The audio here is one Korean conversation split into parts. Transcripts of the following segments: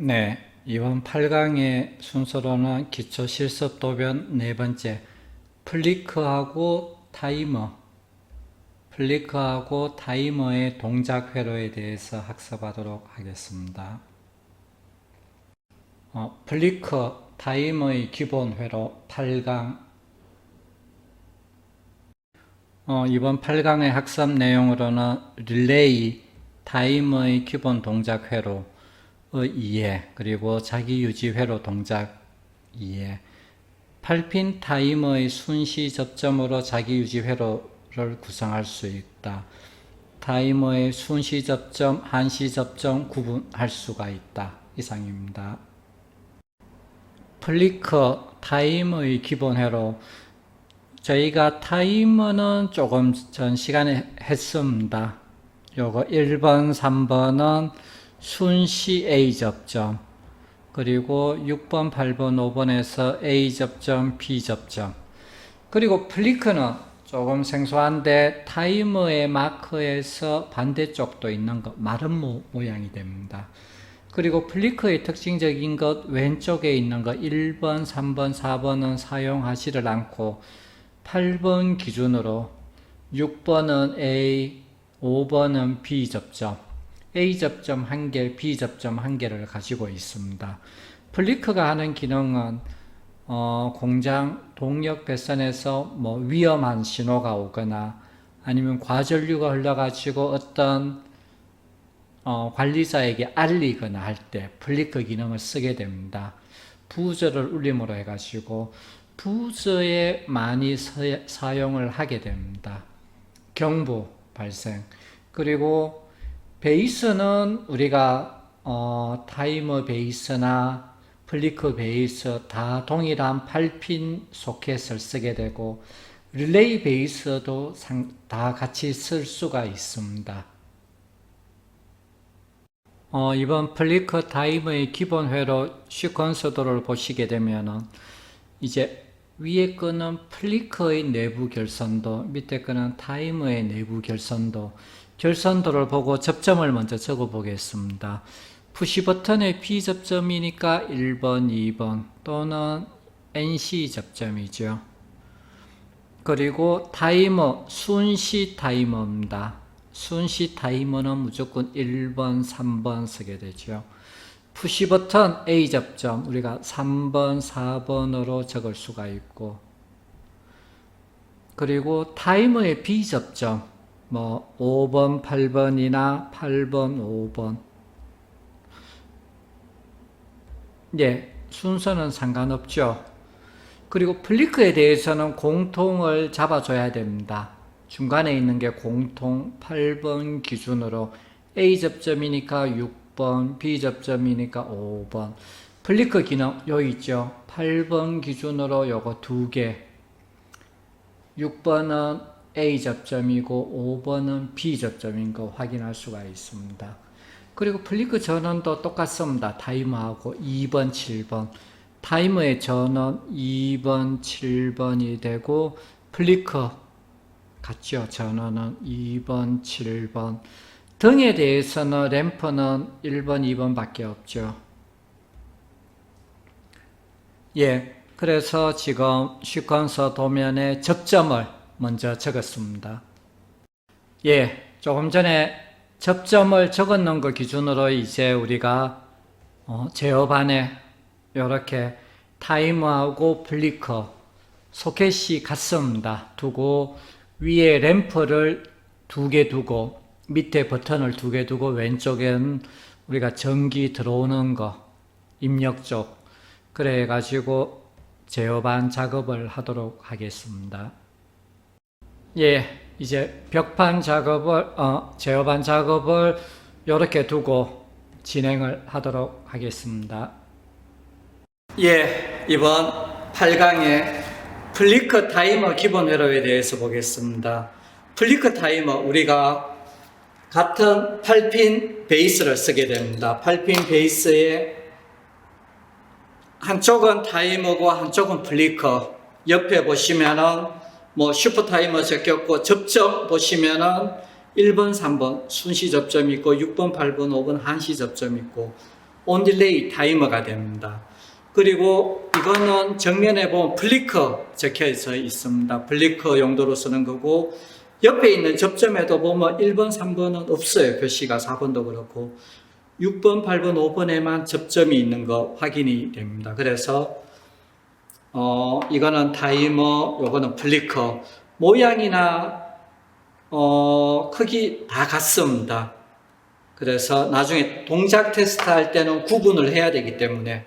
네, 이번 8강의 순서로는 기초 실습 도변 네 번째, 플리크하고 타이머의 동작 회로에 대해서 학습하도록 하겠습니다. 플리크, 타이머의 기본 회로 8강. 이번 8강의 학습 내용으로는 릴레이, 타이머의 기본 동작 회로, 이해, 그리고 자기 유지 회로 동작 이해, 8핀 타이머의 순시 접점으로 자기 유지 회로를 구성할 수 있다. 타이머의 순시 접점, 한시 접점 구분할 수가 있다. 이상입니다. 플리크 타이머의 기본 회로, 저희가 타이머는 조금 전 시간에 했습니다. 요거 1번, 3번은 순시 A 접점, 그리고 6번, 8번, 5번에서 A 접점, B 접점. 그리고 플리크는 조금 생소한데 타이머의 마커에서 반대쪽도 있는 것, 마른 모양이 됩니다. 그리고 플리크의 특징적인 것, 왼쪽에 있는 것 1번, 3번, 4번은 사용하지를 않고 8번 기준으로 6번은 A, 5번은 B 접점, A 접점 1개, B 접점 1개를 가지고 있습니다. 플리크가 하는 기능은 공장 동력 배선에서 위험한 신호가 오거나 아니면 과전류가 흘러가지고 어떤 관리자에게 알리거나 할 때 플리크 기능을 쓰게 됩니다. 부저를 울림으로 해가지고 부저에 많이 사용을 하게 됩니다. 경부 발생. 그리고 베이스는 우리가 타이머 베이스나 플리크 베이스 다 동일한 8핀 소켓을 쓰게 되고 릴레이 베이스도 다 같이 쓸 수가 있습니다. 이번 플리크 타이머의 기본 회로 시퀀스도를 보시게 되면은 이제 위에 거는 플리크의 내부 결선도, 밑에 거는 타이머의 내부 결선도를 보고 접점을 먼저 적어 보겠습니다. 푸시 버튼의 B 접점이니까 1번, 2번 또는 NC 접점이죠. 그리고 타이머, 순시 타이머입니다. 순시 타이머는 무조건 1번, 3번 쓰게 되죠. 푸시 버튼 A 접점 우리가 3번, 4번으로 적을 수가 있고, 그리고 타이머의 B 접점 5번, 8번이나 8번, 5번. 예, 순서는 상관없죠. 그리고 플리크에 대해서는 공통을 잡아줘야 됩니다. 중간에 있는 게 공통 8번 기준으로 A 접점이니까 6번, B 접점이니까 5번. 플리크 기능 여기 있죠. 8번 기준으로 요거 2개. 6번은 A 접점이고 5번은 B 접점인 거 확인할 수가 있습니다. 그리고 플리크 전원도 똑같습니다. 타이머하고 2번, 7번. 타이머의 전원 2번, 7번이 되고 플리크 같죠. 전원은 2번, 7번. 등에 대해서는 램프는 1번, 2번 밖에 없죠. 예, 그래서 지금 시퀀서 도면에 접점을 먼저 적었습니다. 예, 조금 전에 접점을 적었는 거 기준으로 이제 우리가 제어반에 이렇게 타이머하고 플리커 소켓이 같습니다. 두고 위에 램프를 2개 두고 밑에 버튼을 2개 두고 왼쪽엔 우리가 전기 들어오는 거 입력 쪽 그래 가지고 제어반 작업을 하도록 하겠습니다. 예, 이제 벽판 작업을 제어반 작업을 이렇게 두고 진행을 하도록 하겠습니다. 예, 이번 8강의 플리크 타이머 기본 회로에 대해서 보겠습니다. 플리크 타이머 우리가 같은 8핀 베이스를 쓰게 됩니다. 8핀 베이스에 한쪽은 타이머고 한쪽은 플리커. 옆에 보시면은 슈퍼 타이머 적혔고 접점 보시면은 1번, 3번 순시 접점이 있고 6번, 8번, 5번 한시 접점이 있고 on delay 타이머가 됩니다. 그리고 이거는 정면에 보면 플리커 적혀져 있습니다. 플리커 용도로 쓰는 거고, 옆에 있는 접점에도 보면 1번, 3번은 없어요. 표시가 4번도 그렇고 6번, 8번, 5번에만 접점이 있는 거 확인이 됩니다. 그래서 이거는 타이머, 요거는 플리커. 모양이나 크기 다 같습니다. 그래서 나중에 동작 테스트 할 때는 구분을 해야 되기 때문에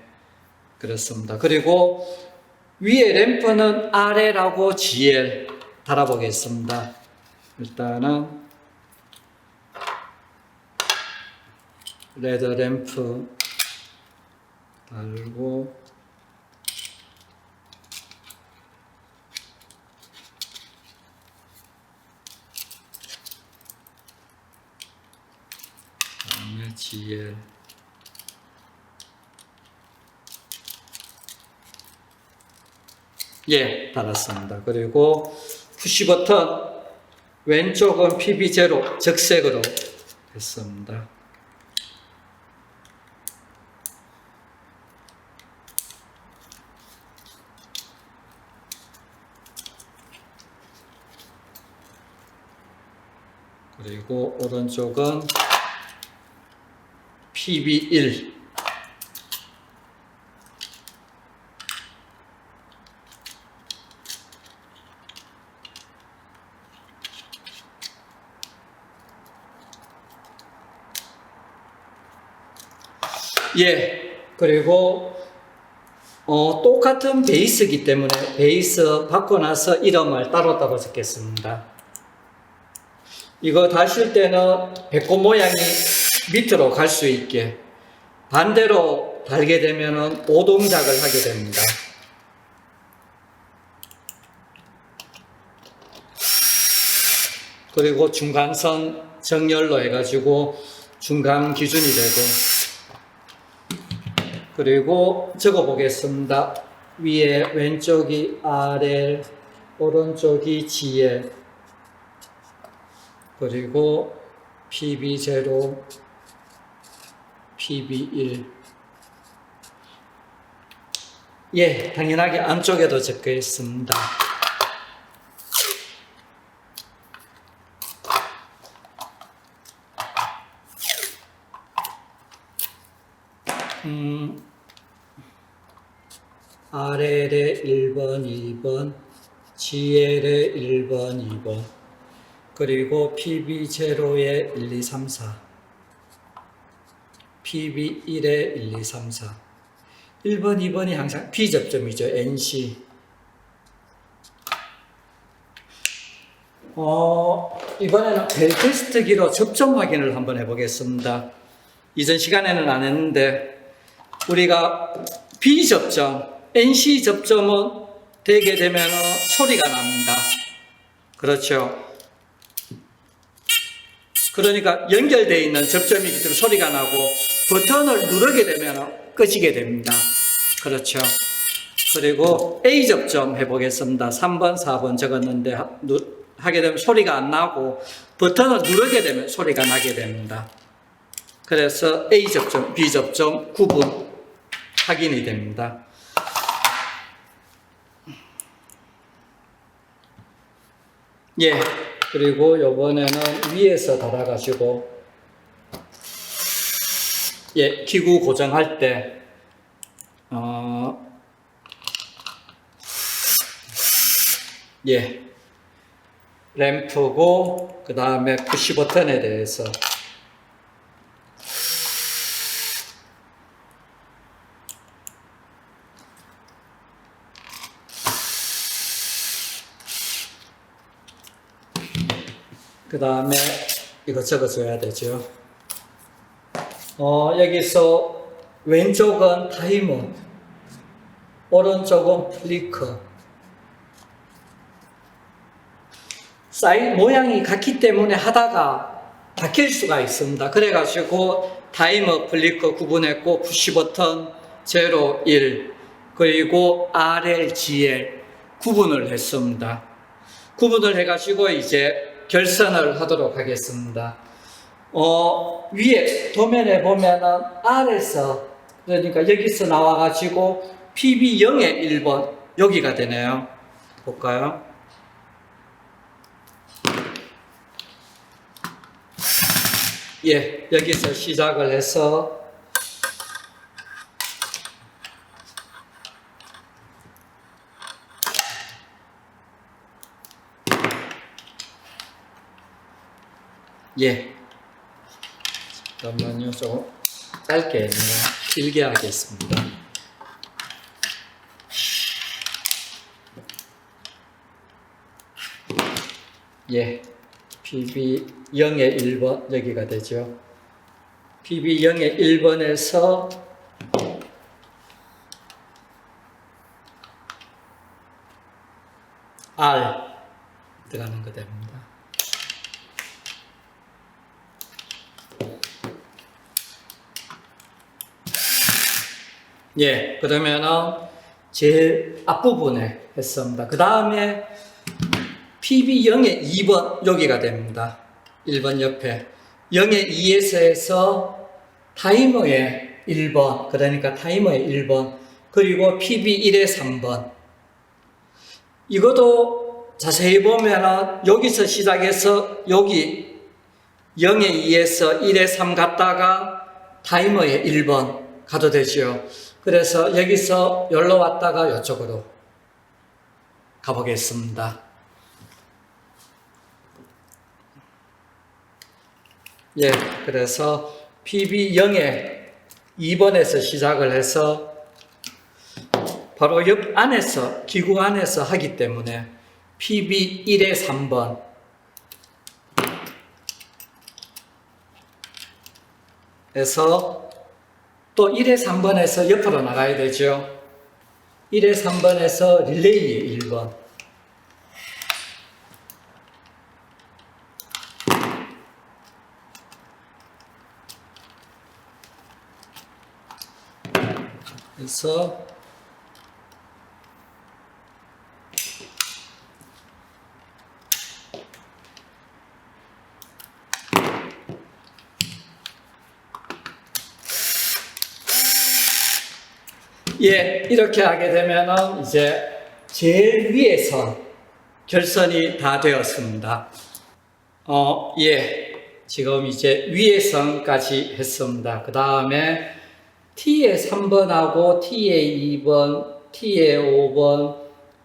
그렇습니다. 그리고 위에 램프는 RL하고 GL 달아보겠습니다. 일단은 레드 램프 달고, 다음에 GL, 예, 달았습니다. 그리고 푸시 버튼 왼쪽은 PB0 적색으로 했습니다. 그리고 오른쪽은 PB1. 예, 그리고 똑같은 베이스이기 때문에 베이스 받고 나서 이름을 따로따로 적겠습니다. 이거 다실 때는 배꼽 모양이 밑으로 갈 수 있게 반대로 달게 되면 오동작을 하게 됩니다. 그리고 중간선 정렬로 해가지고 중간 기준이 되고, 그리고 적어 보겠습니다. 위에 왼쪽이 RL, 오른쪽이 GL, 그리고 PB0, PB1. 예, 당연하게 안쪽에도 적혀 있습니다. RL의 1번, 2번, GL의 1번, 2번, 그리고 PB0의 1, 2, 3, 4, PB1의 1, 2, 3, 4. 1번, 2번이 항상 B접점이죠. NC. 이번에는 벨 테스트기로 접점 확인을 한번 해보겠습니다. 이전 시간에는 안 했는데, 우리가 B접점, NC 접점은 되게 되면 소리가 납니다. 그렇죠. 그러니까 연결되어 있는 접점이기 때문에 소리가 나고, 버튼을 누르게 되면 꺼지게 됩니다. 그렇죠. 그리고 A 접점 해보겠습니다. 3번, 4번 적었는데 하게 되면 소리가 안 나고, 버튼을 누르게 되면 소리가 나게 됩니다. 그래서 A 접점, B 접점 구분 확인이 됩니다. 예, 그리고 요번에는 위에서 달아가지고, 예, 기구 고정할 때, 예, 램프고, 그 다음에 푸시 버튼에 대해서, 그 다음에 이거 적어줘야 되죠. 여기서 왼쪽은 타이머, 오른쪽은 플리커. 사이즈 모양이 같기 때문에 하다가 바뀔 수가 있습니다. 그래가지고 타이머, 플리커 구분했고, 푸시 버튼 0, 1, 그리고 RL, GL 구분을 했습니다. 구분을 해가지고 이제 결선을 하도록 하겠습니다. 위에 도면에 보면은 R에서 그러니까 여기서 나와가지고 PB0의 1번 여기가 되네요. 볼까요? 예, 여기서 시작을 해서 예, 잠깐만요. 좀 짧게 했네요. 길게 하겠습니다. 예, PB0의 1번 여기가 되죠. PB0의 1번에서 R 들어가는 거 됩니다. 예, 그러면은 제일 앞부분에 했습니다. 그 다음에 PB0의 2번 여기가 됩니다. 1번 옆에 0의 2에서 해서 타이머의 1번, 그러니까 타이머의 1번, 그리고 PB1의 3번. 이것도 자세히 보면은 여기서 시작해서 여기 0의 2에서 1의 3 갔다가 타이머의 1번 가도 되죠. 그래서 여기서 여기로 왔다가 이쪽으로 가보겠습니다. 예, 그래서 PB0의 2번에서 시작을 해서 바로 옆 안에서, 기구 안에서 하기 때문에 PB1의 3번 에서 또 1의 3번에서 옆으로 나가야 되죠. 1의 3번에서 릴레이의 1번. 그래서 예, 이렇게 하게 되면은 이제 제일 위에서 결선이 다 되었습니다. 예, 지금 이제 위의 선까지 했습니다. 그 다음에 T의 3번하고 T의 2번, T의 5번,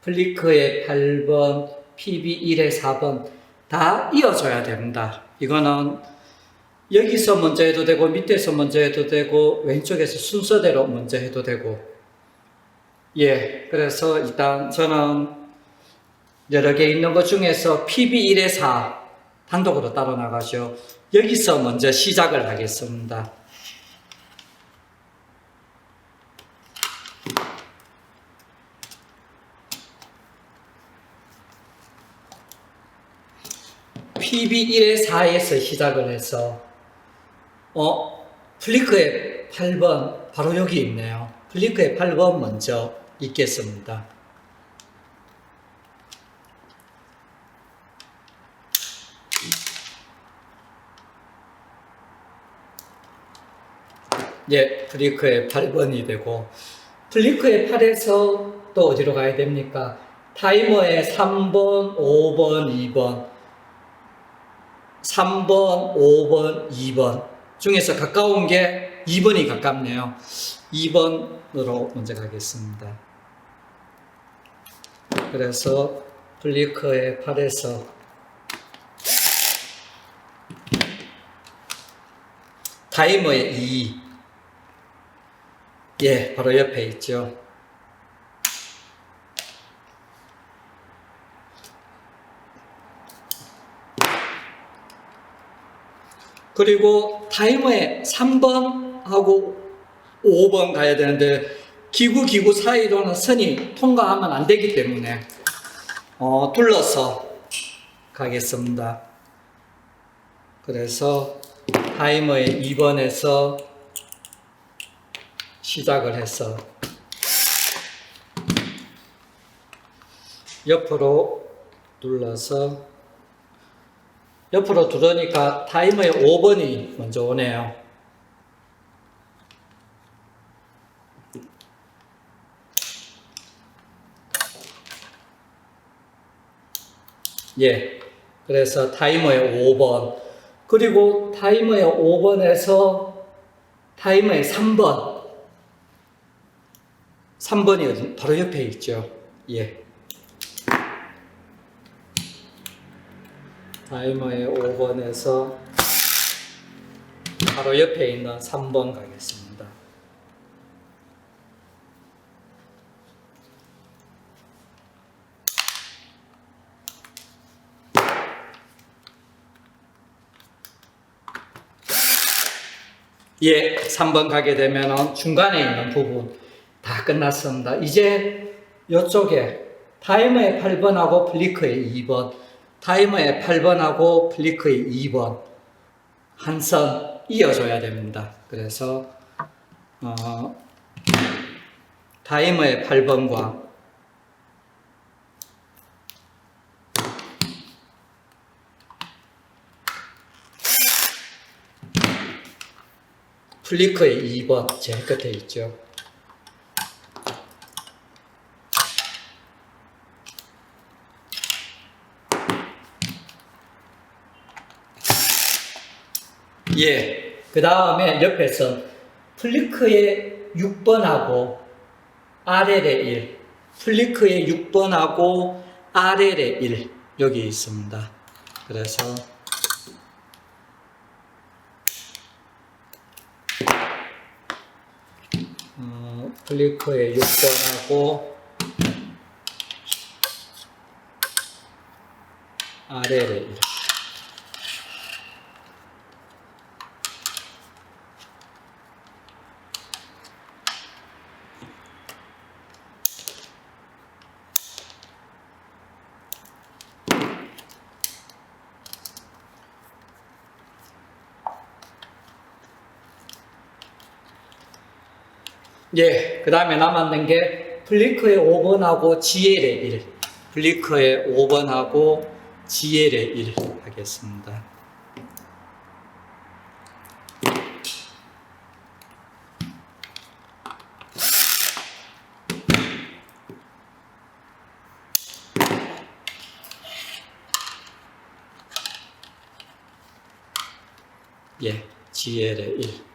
플리크의 8번, PB1의 4번 다 이어줘야 됩니다. 이거는 여기서 먼저 해도 되고 밑에서 먼저 해도 되고 왼쪽에서 순서대로 먼저 해도 되고 예, 그래서 일단 저는 여러 개 있는 것 중에서 PB1의 4 단독으로 따로 나가죠. 여기서 먼저 시작을 하겠습니다. PB1의 4에서 시작을 해서 플리크의 8번 바로 여기 있네요. 플리크의 8번 먼저 읽겠습니다. 예, 플리크의 8번이 되고 플리크의 8에서 또 어디로 가야 됩니까? 타이머의 3번, 5번, 2번 3번, 5번, 2번 중에서 가까운 게 2번이 가깝네요. 2번으로 먼저 가겠습니다. 그래서 플리크의 8에서 타이머의 2 예, 바로 옆에 있죠. 그리고 타이머의 3번하고 5번 가야 되는데 기구 사이로는 선이 통과하면 안 되기 때문에 둘러서 가겠습니다. 그래서 타이머의 2번에서 시작을 해서 옆으로 눌러서 옆으로 두르니까 타이머의 5번이 먼저 오네요. 예. 그래서 타이머의 5번. 그리고 타이머의 5번에서 타이머의 3번. 3번이 바로 옆에 있죠. 예. 타이머의 5번에서 바로 옆에 있는 3번 가겠습니다. 예, 3번 가게 되면 중간에 있는 부분 다 끝났습니다. 이제 이쪽에 타이머의 8번하고 플리크의 2번, 타이머의 8번하고 플리크의 2번 한 선 이어줘야 됩니다. 그래서 타이머의 8번과 플리크의 2번 제일 끝에 있죠. 예, 그 다음에 옆에서 플리크의 6번하고 RL의 1, 플리크의 6번하고 RL의 1 여기 있습니다. 그래서 플리크의 6번하고 RL의 1 예, 그 다음에 남았는 게 플리크의 5번하고 GL의 1, 플리크의 5번하고 GL의 1 하겠습니다. 예, GL의 1.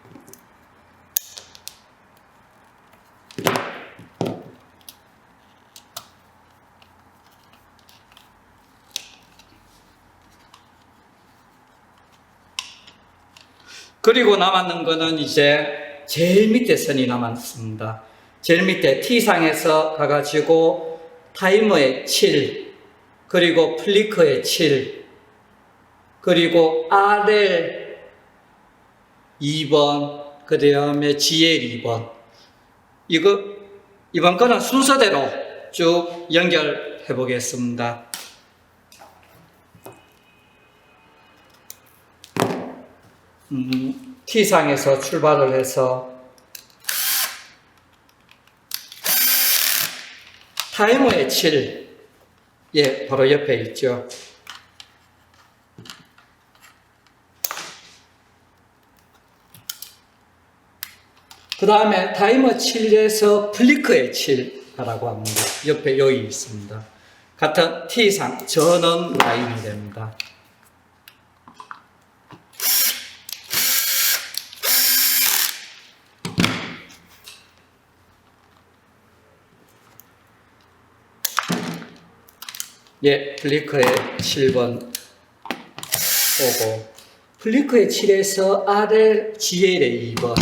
그리고 남았는 거는 이제 제일 밑에 선이 남았습니다. 제일 밑에 T상에서 가가지고 타이머의 7, 그리고 플리커의 7, 그리고 RL 2번, 그 다음에 GL 2번. 이번 거는 순서대로 쭉 연결해 보겠습니다. T상에서 출발을 해서 타이머의 7, 예, 바로 옆에 있죠. 그 다음에 타이머 7에서 플리크의 7라고 합니다. 옆에 여기 있습니다. 같은 T상 전원 라인이 됩니다. 예, 플리크의 7번 오고, 플리크의 7에서 RL, GL의 2번.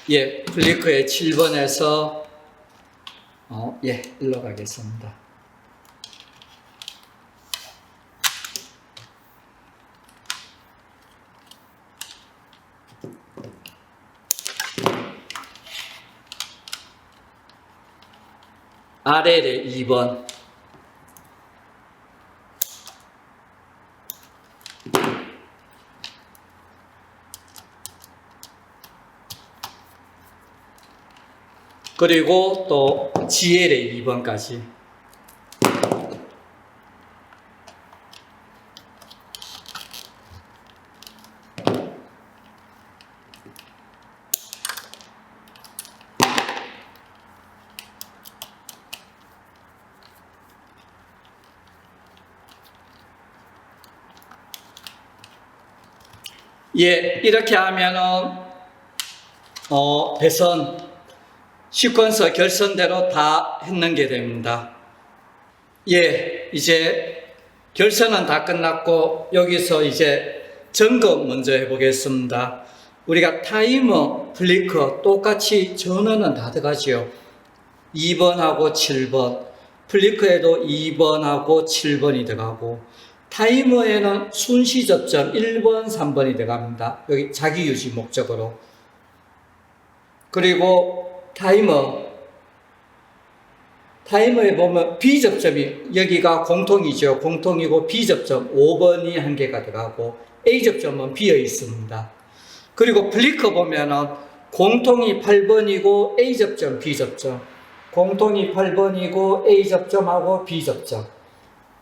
예, 플리크의 7번에서 예, 일로 가겠습니다. RL의 2번, 그리고 또 GL의 2번까지. 예, 이렇게 하면은 배선 시퀀서 결선대로 다 했는 게 됩니다. 예, 이제 결선은 다 끝났고 여기서 이제 점검 먼저 해보겠습니다. 우리가 타이머, 플리커 똑같이 전원은 다 들어가죠. 2번하고 7번, 플리커에도 2번하고 7번이 들어가고 타이머에는 순시 접점 1번, 3번이 들어갑니다. 여기 자기유지 목적으로. 그리고 타이머에 보면 B접점이 여기가 공통이죠. 공통이고 B접점 5번이 한 개가 들어가고 A접점은 비어 있습니다. 그리고 플리커 보면은 공통이 8번이고 A접점, B접점, 공통이 8번이고 A접점하고 B접점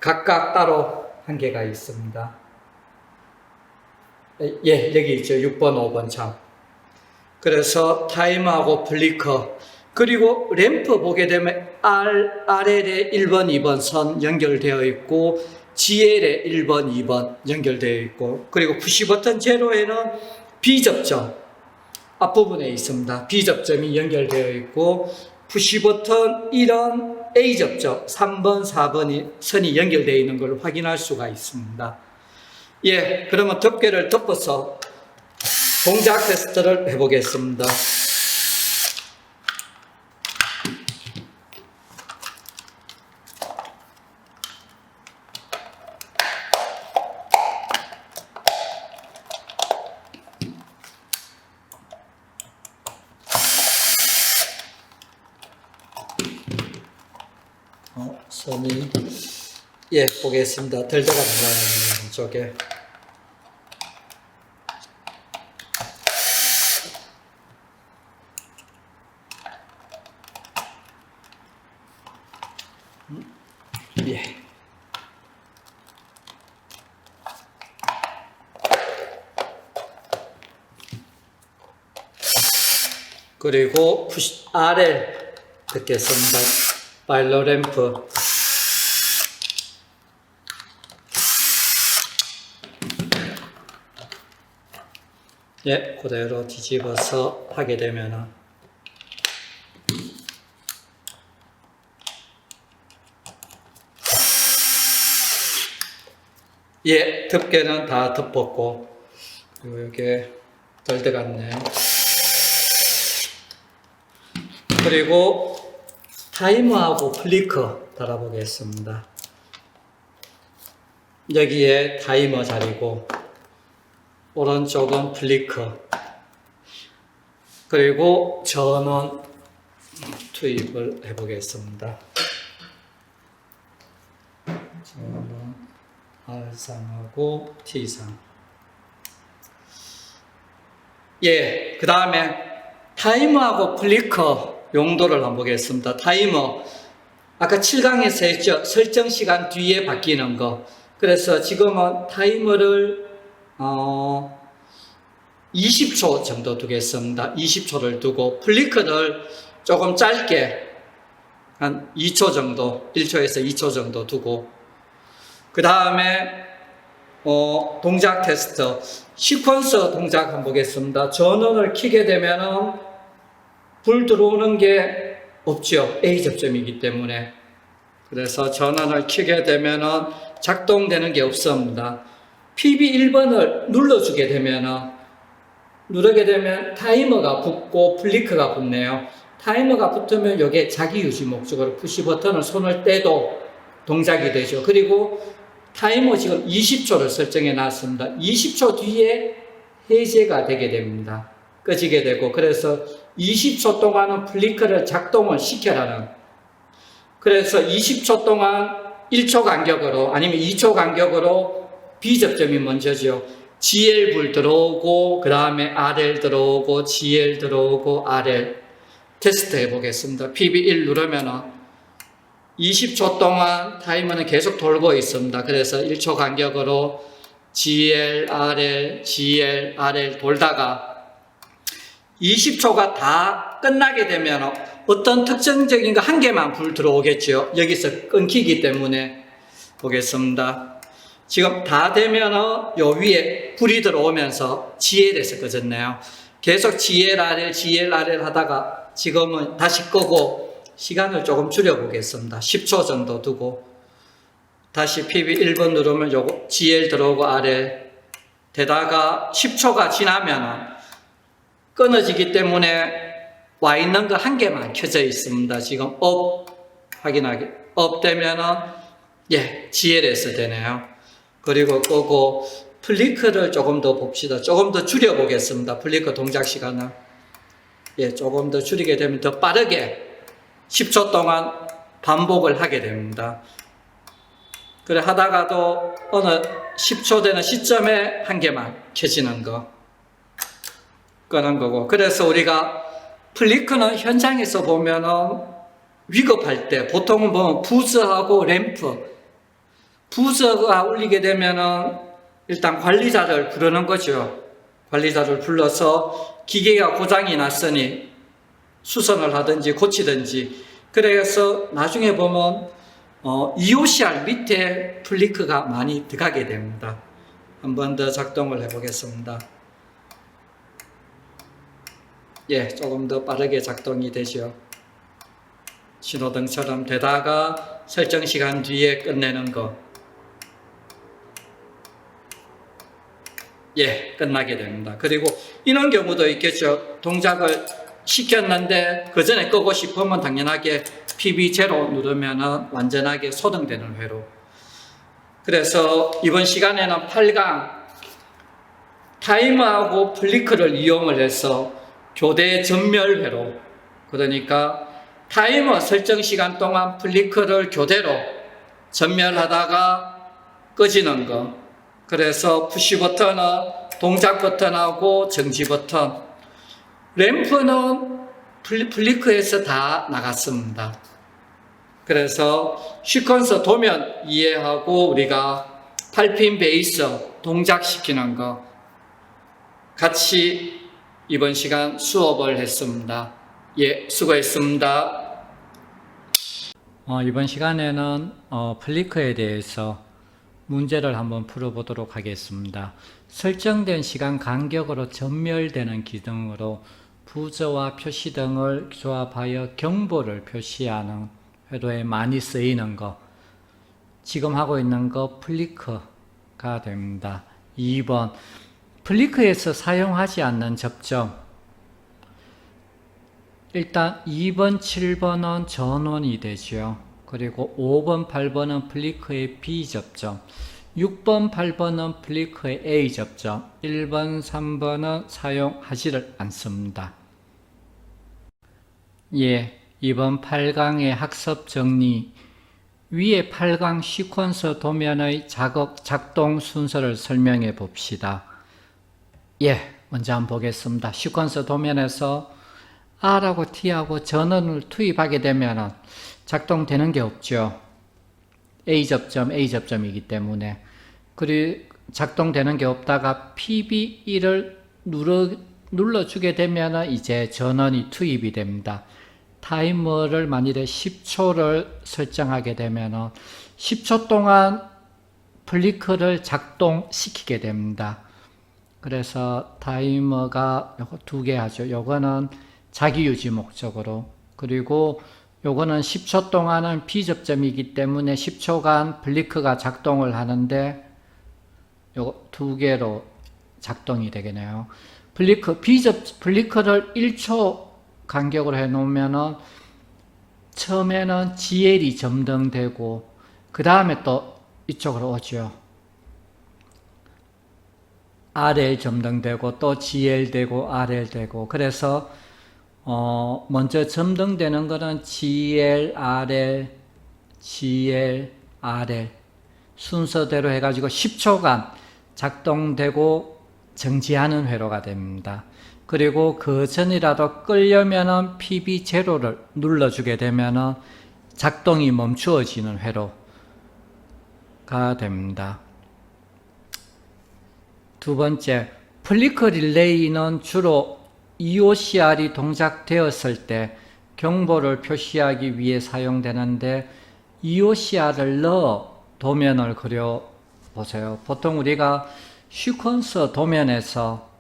각각 따로 한 개가 있습니다. 예, 여기 있죠. 6번, 5번 참. 그래서 타이머하고 플리커, 그리고 램프 보게 되면 RL에 1번, 2번 선 연결되어 있고 GL에 1번, 2번 연결되어 있고, 그리고 푸시버튼 제로에는 B접점 앞부분에 있습니다. B접점이 연결되어 있고 푸시버튼 1은 A접점 3번, 4번이 선이 연결되어 있는 걸 확인할 수가 있습니다. 예, 그러면 덮개를 덮어서 동작 테스트를 해보겠습니다. 선이 예 보겠습니다. 덜 들어가는 모양이네요. 이쪽에 예. 그리고 RL 듣겠습니다. 파일로 램프 예, 그대로 뒤집어서 하게 되면은 예, 덮개는 다 덮었고 그리고 여기에 덜 들어갔네. 그리고 타이머하고 플리커 달아보겠습니다. 여기에 타이머 자리고 오른쪽은 플리커, 그리고 전원 투입을 해보겠습니다. 전원 R상하고 T상. 예, 그 다음에 타이머하고 플리커 용도를 한번 보겠습니다. 타이머, 아까 7강에서 했죠. 설정 시간 뒤에 바뀌는 거. 그래서 지금은 타이머를 20초 정도 두겠습니다. 20초를 두고 플리커를 조금 짧게 한 2초 정도, 1초에서 2초 정도 두고 그 다음에 동작 테스트, 시퀀서 동작 한번 보겠습니다. 전원을 켜게 되면은 불 들어오는 게 없죠. A 접점이기 때문에. 그래서 전원을 켜게 되면은 작동되는 게 없습니다. PB1번을 눌러주게 되면은, 누르게 되면 타이머가 붙고 플리커가 붙네요. 타이머가 붙으면 이게 자기 유지 목적으로 푸시 버튼을 손을 떼도 동작이 되죠. 그리고 타이머 지금 20초를 설정해 놨습니다. 20초 뒤에 해제가 되게 됩니다. 꺼지게 되고, 그래서 20초 동안은 플리커를 작동을 시켜라는, 그래서 20초 동안 1초 간격으로 아니면 2초 간격으로 B접점이 먼저죠. GL 불 들어오고 그 다음에 RL 들어오고 GL 들어오고 RL 테스트 해보겠습니다. PB1 누르면은 20초 동안 타이머는 계속 돌고 있습니다. 그래서 1초 간격으로 GL, RL, GL, RL 돌다가 20초가 다 끝나게 되면 어떤 특정적인 거 한 개만 불 들어오겠죠. 여기서 끊기기 때문에 보겠습니다. 지금 다 되면은 요 위에 불이 들어오면서 GL에서 꺼졌네요. 계속 GL, RL, GL, RL 하다가 지금은 다시 끄고 시간을 조금 줄여보겠습니다. 10초 정도 두고 다시 PB 1번 누르면 요거 GL 들어오고 RL 되다가 10초가 지나면은 끊어지기 때문에 와 있는 거 한 개만 켜져 있습니다. 지금 업 확인하기 업 되면은 GL에서 되네요. 그리고 끄고 플리크를 조금 더 봅시다. 조금 더 줄여 보겠습니다. 플리크 동작 시간을 조금 더 줄이게 되면 더 빠르게 10초 동안 반복을 하게 됩니다. 그래 하다가도 어느 10초 되는 시점에 한 개만 켜지는 거 끄는 거고, 그래서 우리가 플리크는 현장에서 보면은 위급할 때 보통은 보면 부저하고 램프, 부저가 울리게 되면은 일단 관리자를 부르는 거죠. 관리자를 불러서 기계가 고장이 났으니 수선을 하든지 고치든지. 그래서 나중에 보면 EOCR 밑에 플리크가 많이 들어가게 됩니다. 한 번 더 작동을 해보겠습니다. 조금 더 빠르게 작동이 되죠. 신호등처럼 되다가 설정 시간 뒤에 끝내는 거. 끝나게 됩니다. 그리고 이런 경우도 있겠죠. 동작을 시켰는데 그 전에 끄고 싶으면 당연하게 PB0 누르면 완전하게 소등되는 회로. 그래서 이번 시간에는 8강 타이머하고 플리크를 이용을 해서 교대 전멸 회로, 그러니까 타이머 설정 시간 동안 플리크를 교대로 전멸하다가 꺼지는 거. 그래서 푸시 버튼은 동작 버튼하고 정지 버튼. 램프는 플리크에서 다 나갔습니다. 그래서 시퀀서 도면 이해하고 우리가 8핀 베이스 동작시키는 거 같이 이번 시간 수업을 했습니다. 수고했습니다. 이번 시간에는 플리크에 대해서 문제를 한번 풀어보도록 하겠습니다. 설정된 시간 간격으로 전멸되는 기능으로 부저와 표시 등을 조합하여 경보를 표시하는 회로에 많이 쓰이는 거, 지금 하고 있는 거 플리크가 됩니다. 2번, 플리크에서 사용하지 않는 접점. 일단 2번, 7번은 전원이 되죠. 그리고 5번, 8번은 플리크의 B접점, 6번, 8번은 플리크의 A접점, 1번, 3번은 사용하지를 않습니다. 이번 8강의 학습 정리. 위에 8강 시퀀서 도면의 작동 순서를 설명해 봅시다. 먼저 한번 보겠습니다. 시퀀서 도면에서 R하고 T하고 전원을 투입하게 되면 작동되는 게 없죠. A접점이기 때문에. 그리고 작동되는 게 없다가 PB1을 눌러주게 되면 이제 전원이 투입이 됩니다. 타이머를 만일에 10초를 설정하게 되면 10초 동안 플리크를 작동시키게 됩니다. 그래서 타이머가 요거 2개 하죠. 요거는 자기유지 목적으로, 그리고 요거는 10초 동안은 B접점이기 때문에 10초간 플리크가 작동을 하는데 요거 2개로 작동이 되겠네요. 플리크를 1초 간격으로 해 놓으면은 처음에는 GL이 점등되고 그 다음에 또 이쪽으로 오죠. RL 점등되고 또 GL 되고 RL 되고, 그래서 먼저 점등되는 거는 GL, RL, GL, RL 순서대로 해가지고 10초간 작동되고 정지하는 회로가 됩니다. 그리고 그 전이라도 끌려면은 PB0를 눌러주게 되면은 작동이 멈추어지는 회로가 됩니다. 두 번째, 플리크 릴레이는 주로 EOCR이 동작되었을 때 경보를 표시하기 위해 사용되는데 EOCR을 넣어 도면을 그려 보세요. 보통 우리가 시퀀서 도면에서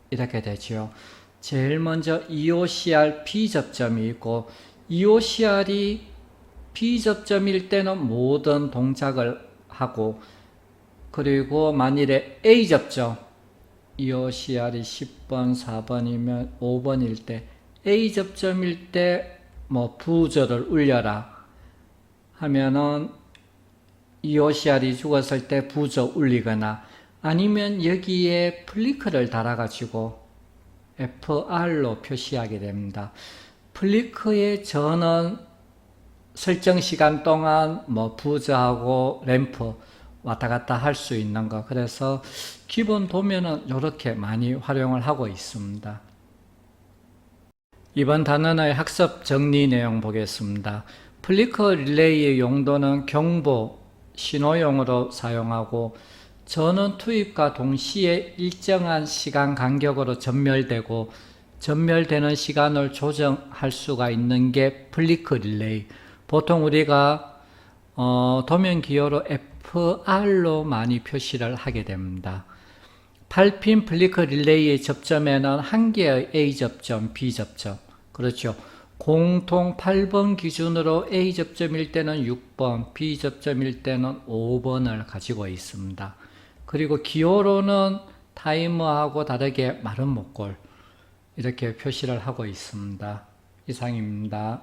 이렇게 되죠. 제일 먼저 EOCR B접점이 있고, EOCR이 B접점일 때는 모든 동작을 하고, 그리고 만일에 A접점, EOCR이 10번, 4번이면 5번일 때, A접점일 때 뭐 부저를 울려라 하면은 EOCR이 죽었을 때 부저 울리거나, 아니면 여기에 플리크를 달아가지고 FR로 표시하게 됩니다. 플리크의 전원 설정 시간 동안 뭐 부저하고 램프 왔다 갔다 할 수 있는 거. 그래서 기본 도면은 이렇게 많이 활용을 하고 있습니다. 이번 단원의 학습 정리 내용 보겠습니다. 플리크 릴레이의 용도는 경보, 신호용으로 사용하고, 전원 투입과 동시에 일정한 시간 간격으로 전멸되고, 전멸되는 시간을 조정할 수가 있는 게 플리크 릴레이. 보통 우리가 도면 기호로 FR로 많이 표시를 하게 됩니다. 8핀 플리크 릴레이의 접점에는 한 개의 A접점, B접점, 그렇죠. 공통 8번 기준으로 A접점일 때는 6번, B접점일 때는 5번을 가지고 있습니다. 그리고 기호로는 타이머하고 다르게 마른 목골 이렇게 표시를 하고 있습니다. 이상입니다.